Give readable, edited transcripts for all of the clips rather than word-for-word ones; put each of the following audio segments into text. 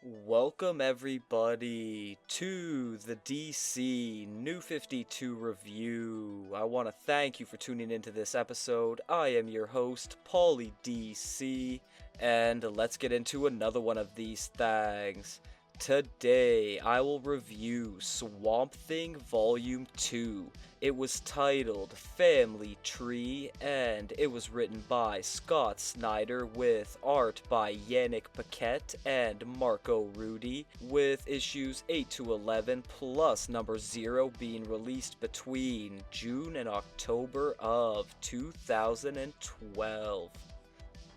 Welcome everybody to the DC New 52 review. I want to thank you for tuning into this episode. I am your host, Paulie DC, and let's get into another one of these things. Today, I will review Swamp Thing Vol.2. It was titled Family Tree, and it was written by Scott Snyder with art by Yanick, Paquette and Marco Rudy, with issues 8 to 11 plus number 0 being released between June and October of 2012.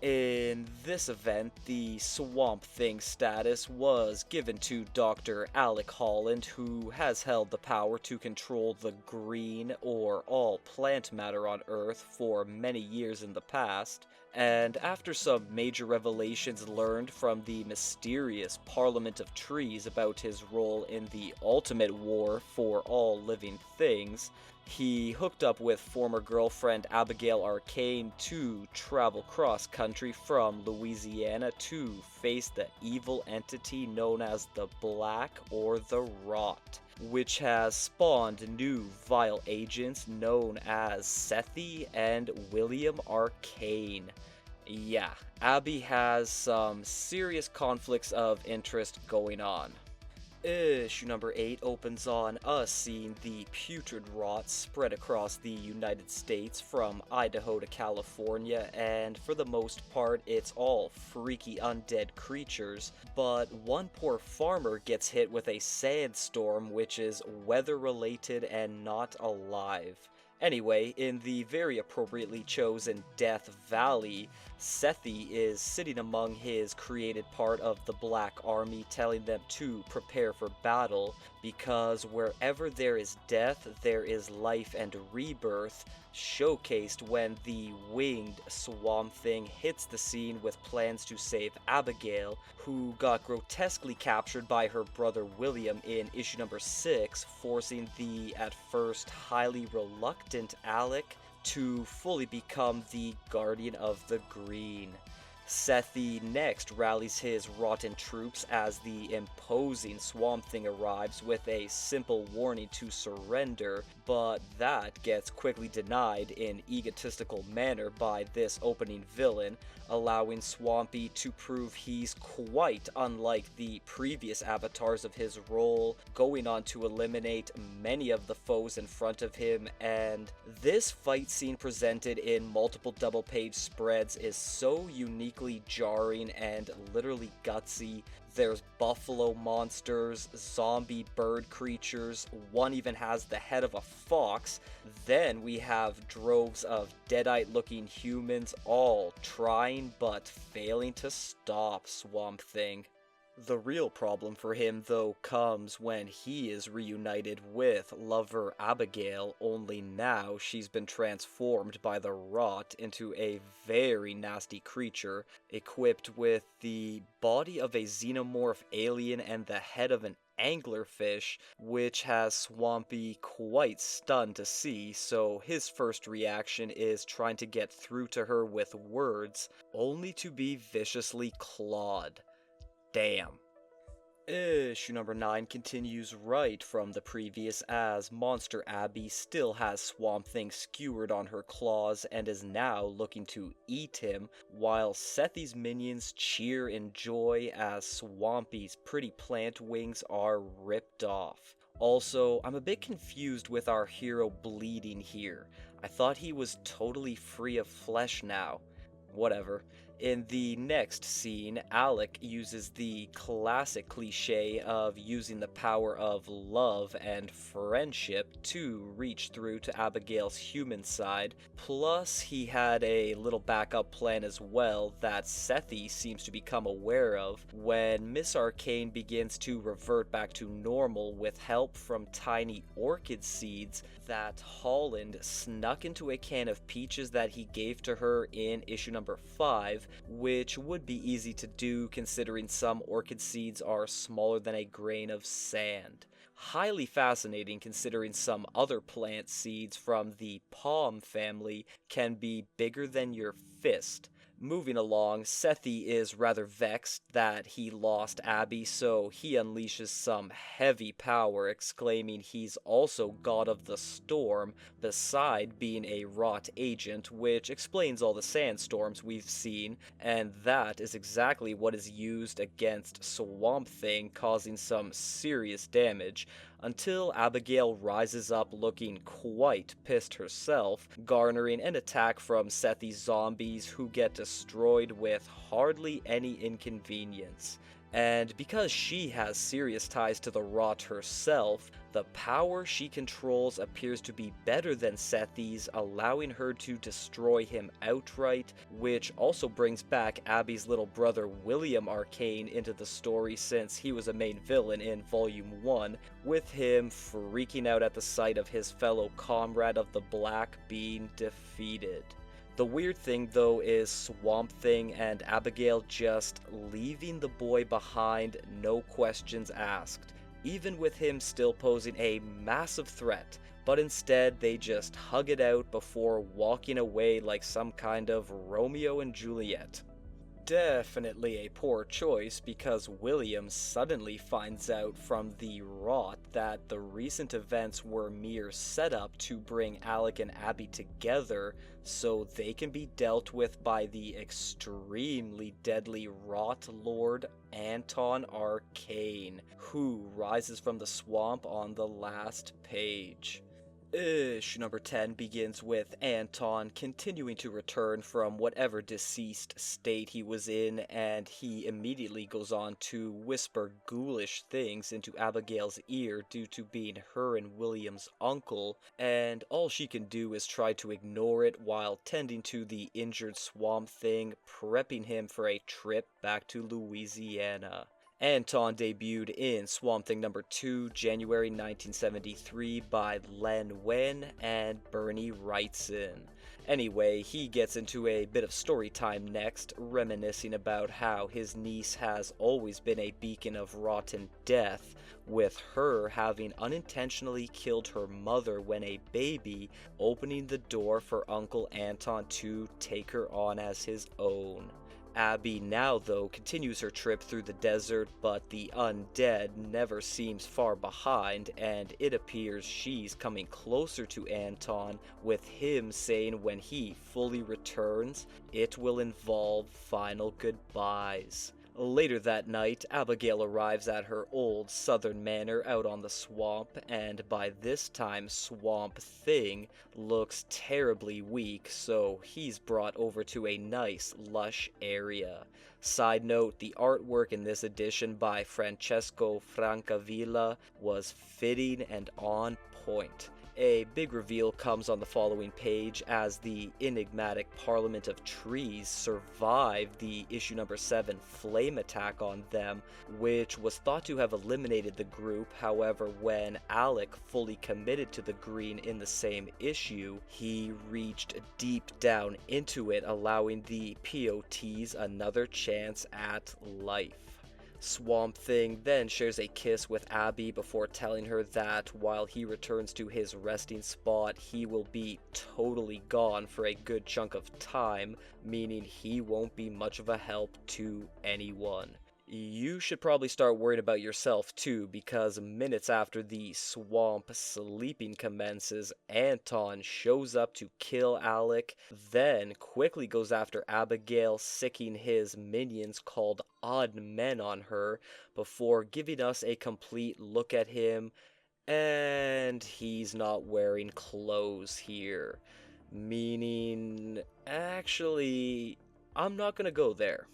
In this event, the Swamp Thing status was given to Dr. Alec Holland, who has held the power to control the green or all plant matter on Earth for many years in the past, and after some major revelations learned from the mysterious Parliament of Trees about his role in the ultimate war for all living things, he hooked up with former girlfriend Abigail Arcane to travel cross-country from Louisiana to face the evil entity known as the Black or the Rot, which has spawned new vile agents known as Sethi and William Arcane. Yeah, Abby has some serious conflicts of interest going on. Issue number 8 opens on us seeing the putrid rot spread across the United States from Idaho to California, and for the most part it's all freaky undead creatures, but one poor farmer gets hit with a sandstorm which is weather related and not alive. Anyway, in the very appropriately chosen Death Valley, Sethi is sitting among his created part of the Black Army telling them to prepare for battle, because wherever there is death, there is life and rebirth, showcased when the winged Swamp Thing hits the scene with plans to save Abigail, who got grotesquely captured by her brother William in issue number 6, forcing the at first highly reluctant Alec to fully become the Guardian of the Green. Sethi next rallies his rotten troops as the imposing Swamp Thing arrives with a simple warning to surrender, but that gets quickly denied in egotistical manner by this opening villain, allowing Swampy to prove he's quite unlike the previous avatars of his role, going on to eliminate many of the foes in front of him, and this fight scene presented in multiple double-page spreads is so uniquely jarring and literally gutsy. There's buffalo monsters, zombie bird creatures, one even has the head of a fox, then we have droves of deadite looking humans all trying but failing to stop Swamp Thing. The real problem for him, though, comes when he is reunited with lover Abigail, only now she's been transformed by the rot into a very nasty creature, equipped with the body of a xenomorph alien and the head of an anglerfish, which has Swampy quite stunned to see, so his first reaction is trying to get through to her with words, only to be viciously clawed. Damn. Issue number 9 continues right from the previous, as Monster Abby still has Swamp Thing skewered on her claws and is now looking to eat him, while Sethi's minions cheer in joy as Swampy's pretty plant wings are ripped off. Also, I'm a bit confused with our hero bleeding here. I thought he was totally free of flesh now. Whatever. In the next scene, Alec uses the classic cliche of using the power of love and friendship to reach through to Abigail's human side, plus he had a little backup plan as well that Sethi seems to become aware of when Miss Arcane begins to revert back to normal with help from tiny orchid seeds that Holland snuck into a can of peaches that he gave to her in issue number 5, which would be easy to do considering some orchid seeds are smaller than a grain of sand. Highly fascinating considering some other plant seeds from the palm family can be bigger than your fist. Moving along, Sethi is rather vexed that he lost Abby, so he unleashes some heavy power, exclaiming he's also god of the storm, beside being a rot agent, which explains all the sandstorms we've seen, and that is exactly what is used against Swamp Thing, causing some serious damage, until Abigail rises up looking quite pissed herself, garnering an attack from Sethi's zombies who get destroyed with hardly any inconvenience. And because she has serious ties to the Rot herself, the power she controls appears to be better than Sethi's, allowing her to destroy him outright, which also brings back Abby's little brother William Arcane into the story, since he was a main villain in Volume 1, with him freaking out at the sight of his fellow comrade of the Black being defeated. The weird thing though is Swamp Thing and Abigail just leaving the boy behind, no questions asked, even with him still posing a massive threat, but instead they just hug it out before walking away like some kind of Romeo and Juliet. Definitely a poor choice, because William suddenly finds out from the Rot that the recent events were mere setup to bring Alec and Abby together so they can be dealt with by the extremely deadly Rot Lord Anton Arcane, who rises from the swamp on the last page. Issue number 10 begins with Anton continuing to return from whatever deceased state he was in, and he immediately goes on to whisper ghoulish things into Abigail's ear due to being her and William's uncle, and all she can do is try to ignore it while tending to the injured Swamp Thing, prepping him for a trip back to Louisiana. Anton debuted in Swamp Thing number 2, January 1973 by Len Wein and Bernie Wrightson. Anyway, he gets into a bit of story time next, reminiscing about how his niece has always been a beacon of rotten death, with her having unintentionally killed her mother when a baby, opening the door for Uncle Anton to take her on as his own. Abby now, though, continues her trip through the desert, but the undead never seems far behind, and it appears she's coming closer to Anton, with him saying when he fully returns, it will involve final goodbyes. Later that night, Abigail arrives at her old southern manor out on the swamp, and by this time Swamp Thing looks terribly weak, so he's brought over to a nice, lush area. Side note, the artwork in this edition by Francesco Francavilla was fitting and on point. A big reveal comes on the following page as the enigmatic Parliament of Trees survived the issue number 7 flame attack on them, which was thought to have eliminated the group. However, when Alec fully committed to the green in the same issue, he reached deep down into it, allowing the POTs another chance at life. Swamp Thing then shares a kiss with Abby before telling her that while he returns to his resting spot, he will be totally gone for a good chunk of time, meaning he won't be much of a help to anyone. You should probably start worrying about yourself too, because minutes after the swamp sleeping commences, Anton shows up to kill Alec, then quickly goes after Abigail, sicking his minions called Odd Men on her, before giving us a complete look at him, and he's not wearing clothes here. Meaning, actually, I'm not gonna go there.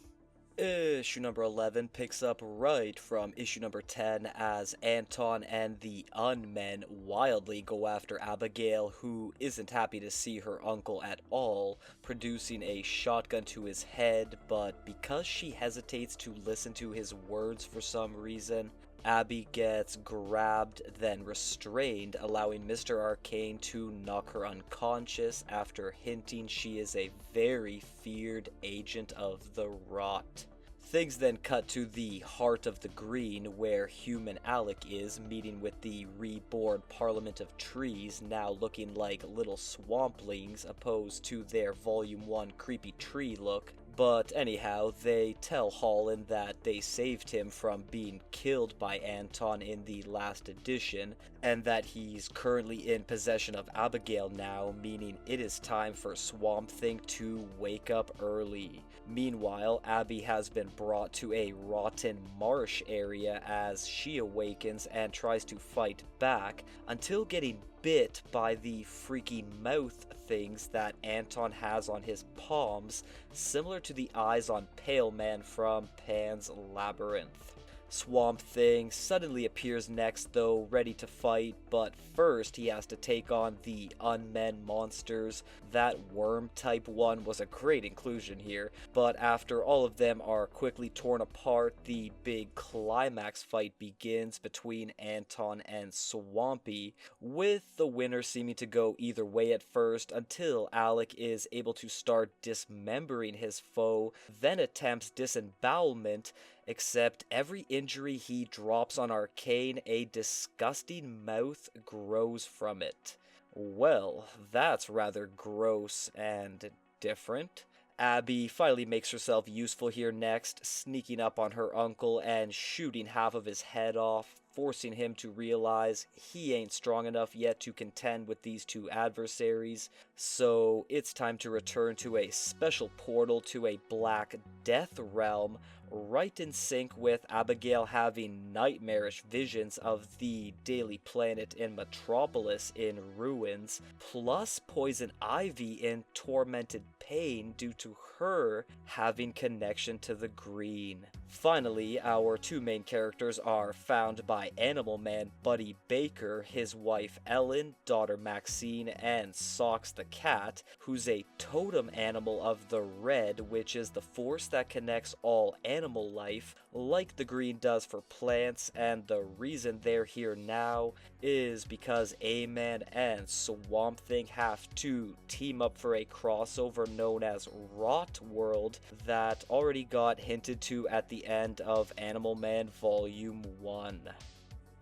Issue number 11 picks up right from issue number 10 as Anton and the Unmen wildly go after Abigail, who isn't happy to see her uncle at all, producing a shotgun to his head, but because she hesitates to listen to his words for some reason, Abby gets grabbed, then restrained, allowing Mr. Arcane to knock her unconscious after hinting she is a very feared agent of the Rot. Things then cut to the heart of the green, where human Alec is meeting with the reborn Parliament of Trees, now looking like little swamplings opposed to their Volume 1 creepy tree look, But anyhow, they tell Holland that they saved him from being killed by Anton in the last edition, and that he's currently in possession of Abigail now, meaning it is time for Swamp Thing to wake up early. Meanwhile, Abby has been brought to a rotten marsh area as she awakens and tries to fight back, until getting bit by the freaky mouth things that Anton has on his palms, similar to the eyes on Pale Man from Pan's Labyrinth. Swamp Thing suddenly appears next though, ready to fight, but first he has to take on the unmen monsters. That worm type one was a great inclusion here, but after all of them are quickly torn apart, the big climax fight begins between Anton and Swampy, with the winner seeming to go either way at first until Alec is able to start dismembering his foe, then attempts disembowelment. Except every injury he drops on Arcane, a disgusting mouth grows from it. Well, that's rather gross and different. Abby finally makes herself useful here next, sneaking up on her uncle and shooting half of his head off, forcing him to realize he ain't strong enough yet to contend with these two adversaries. So it's time to return to a special portal to a Black Death realm, right in sync with Abigail having nightmarish visions of the Daily Planet in Metropolis in ruins, plus Poison Ivy in tormented pain due to her having connection to the green. Finally, our two main characters are found by Animal Man Buddy Baker, his wife Ellen, daughter Maxine, and Socks the cat, who's a totem animal of the red, which is the force that connects all animal life, like the green does for plants, and the reason they're here now is because A-Man and Swamp Thing have to team up for a crossover known as Rot World that already got hinted to at the end of Animal Man Volume 1.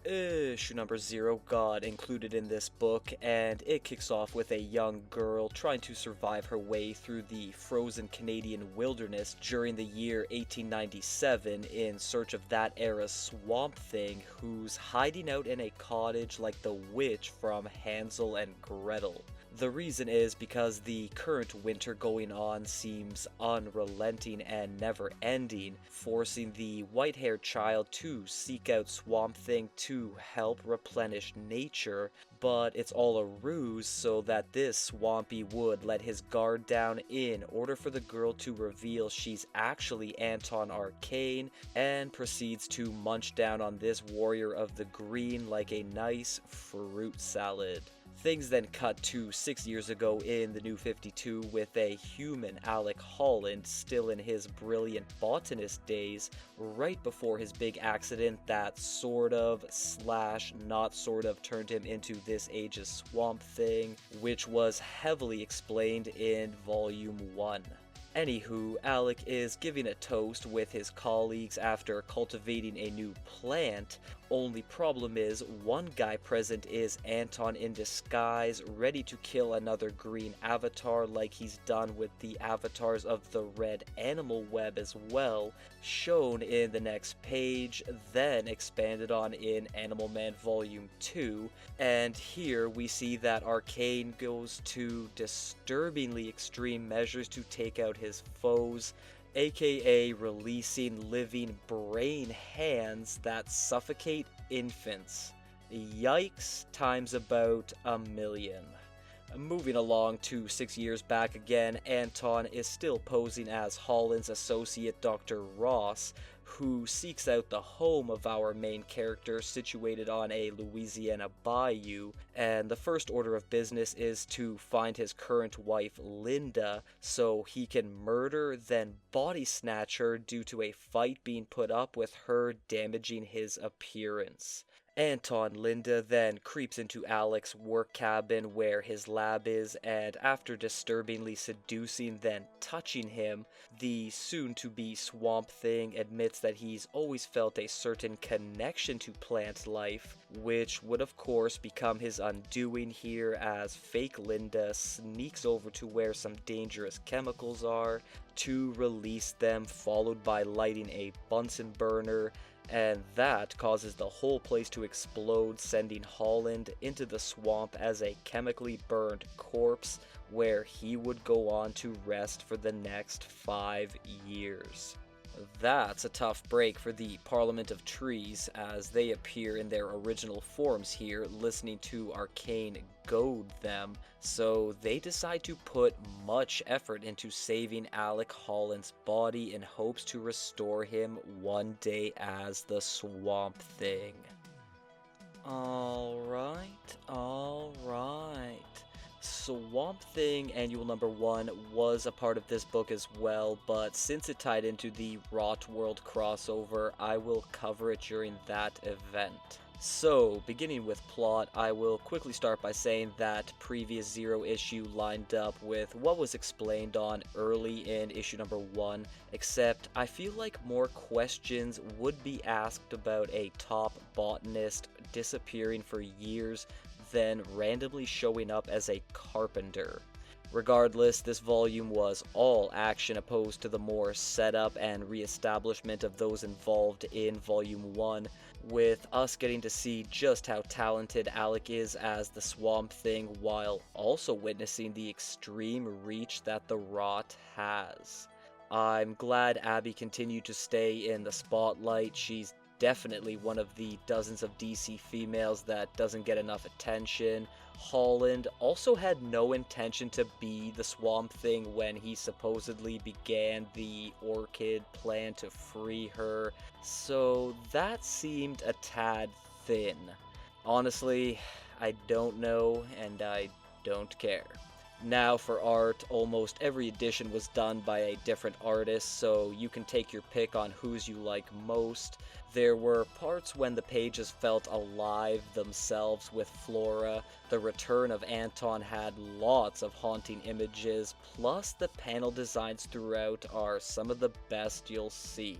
Issue number 0 got included in this book, and it kicks off with a young girl trying to survive her way through the frozen Canadian wilderness during the year 1897 in search of that era's Swamp Thing, who's hiding out in a cottage like the witch from Hansel and Gretel. The reason is because the current winter going on seems unrelenting and never-ending, forcing the white-haired child to seek out Swamp Thing to help replenish nature, but it's all a ruse so that this Swampy would let his guard down in order for the girl to reveal she's actually Anton Arcane, and proceeds to munch down on this warrior of the green like a nice fruit salad. Things then cut to 6 years ago in the New 52 with a human Alec Holland still in his brilliant botanist days, right before his big accident that sort of / not sort of turned him into this age's Swamp Thing, which was heavily explained in Volume 1. Anywho, Alec is giving a toast with his colleagues after cultivating a new plant. Only problem is, one guy present is Anton in disguise, ready to kill another green avatar like he's done with the avatars of the red animal web as well, shown in the next page, then expanded on in Animal Man Volume 2, and here we see that Arcane goes to disturbingly extreme measures to take out his foes, aka releasing living brain hands that suffocate infants. Yikes times about a million. Moving along to 6 years back again, Anton is still posing as Holland's associate Dr. Ross, who seeks out the home of our main character situated on a Louisiana bayou, and the first order of business is to find his current wife Linda so he can murder then body snatch her due to a fight being put up with her damaging his appearance. Anton Linda then creeps into Alec's work cabin where his lab is, and after disturbingly seducing then touching him, the soon-to-be Swamp Thing admits that he's always felt a certain connection to plant life, which would of course become his undoing here as fake Linda sneaks over to where some dangerous chemicals are to release them, followed by lighting a Bunsen burner, and that causes the whole place to explode, sending Holland into the swamp as a chemically burned corpse, where he would go on to rest for the next 5 years. That's a tough break for the Parliament of Trees, as they appear in their original forms here, listening to Arcane goad them, so they decide to put much effort into saving Alec Holland's body in hopes to restore him one day as the Swamp Thing. Alright. Swamp Thing Annual Number 1 was a part of this book as well, but since it tied into the Rot World crossover, I will cover it during that event. So, beginning with plot, I will quickly start by saying that previous Zero issue lined up with what was explained on early in issue number 1, except I feel like more questions would be asked about a top botanist disappearing for years, then randomly showing up as a carpenter. Regardless, this volume was all action opposed to the more setup and re-establishment of those involved in Volume 1, with us getting to see just how talented Alec is as the Swamp Thing while also witnessing the extreme reach that the Rot has. I'm glad Abby continued to stay in the spotlight. She's definitely one of the dozens of DC females that doesn't get enough attention. Holland also had no intention to be the Swamp Thing when he supposedly began the Orchid plan to free her, so that seemed a tad thin. Honestly, I don't know, and I don't care. Now for art, almost every edition was done by a different artist, so you can take your pick on whose you like most. There were parts when the pages felt alive themselves with Flora. The return of Anton had lots of haunting images, plus the panel designs throughout are some of the best you'll see.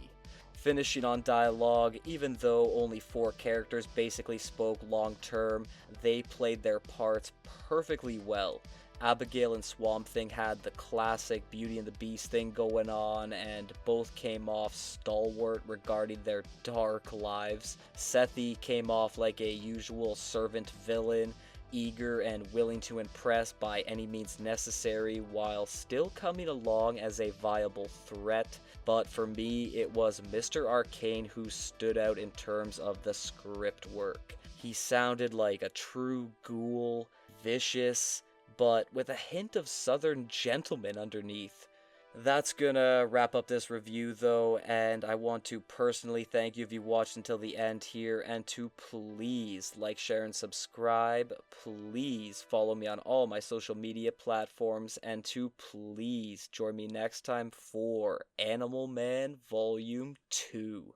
Finishing on dialogue, even though only 4 characters basically spoke long term, they played their parts perfectly well. Abigail and Swamp Thing had the classic Beauty and the Beast thing going on, and both came off stalwart regarding their dark lives. Sethi came off like a usual servant villain, eager and willing to impress by any means necessary, while still coming along as a viable threat. But for me, it was Mr. Arcane who stood out in terms of the script work. He sounded like a true ghoul, vicious, but with a hint of southern gentleman underneath. That's gonna wrap up this review though, and I want to personally thank you if you watched until the end here, and to please like, share, and subscribe. Please follow me on all my social media platforms, and to please join me next time for Animal Man Volume 2.